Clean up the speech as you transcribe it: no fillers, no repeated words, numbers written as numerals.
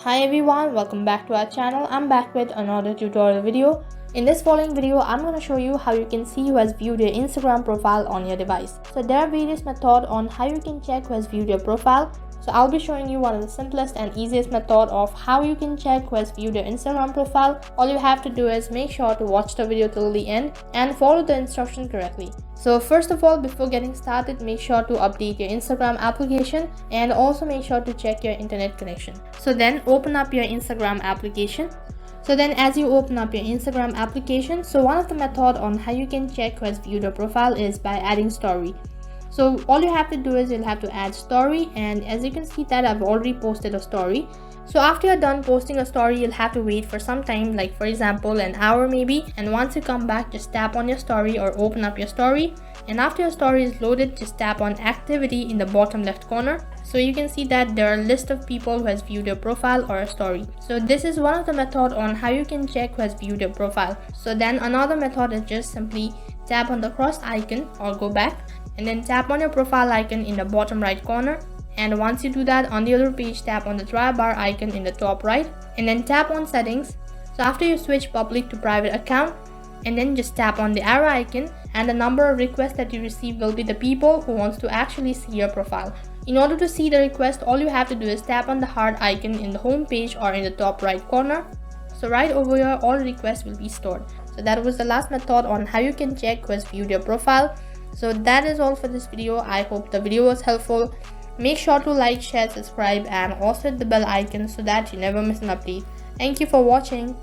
Hi everyone, welcome back to our channel. I'm back with another tutorial video. In this following video, I'm going to show you how you can see who has viewed your Instagram profile on your device. So there are various methods on how you can check who has viewed your profile. So I'll be showing you one of the simplest and easiest method of how you can check who has viewed your Instagram profile. All you have to do is make sure to watch the video till the end and follow the instruction correctly. So first of all, before getting started, make sure to update your Instagram application and also make sure to check your internet connection. So then open up your Instagram application. So then as you open up your Instagram application, so one of the method on how you can check who has viewed your profile is by adding story. So all you have to do is you'll have to add story, and as you can see that I've already posted a story. So after you're done posting a story, you'll have to wait for some time, like for example an hour maybe, and once you come back, just tap on your story or open up your story, and after your story is loaded, just tap on activity in the bottom left corner. So you can see that there are a list of people who has viewed your profile or a story. So this is one of the method on how you can check who has viewed your profile. So then another method is just simply tap on the cross icon or go back, and then tap on your profile icon in the bottom right corner. And once you do that, on the other page, tap on the try bar icon in the top right, and then tap on settings. So after you switch public to private account, and then just tap on the arrow icon, and the number of requests that you receive will be the people who wants to actually see your profile. In order to see the request, all you have to do is tap on the heart icon in the home page or in the top right corner. So right over here, all requests will be stored. So that was the last method on how you can check who has viewed your profile. So that is all for this video. I hope the video was helpful. Make sure to like, share, subscribe, and also hit the bell icon so that you never miss an update. Thank you for watching.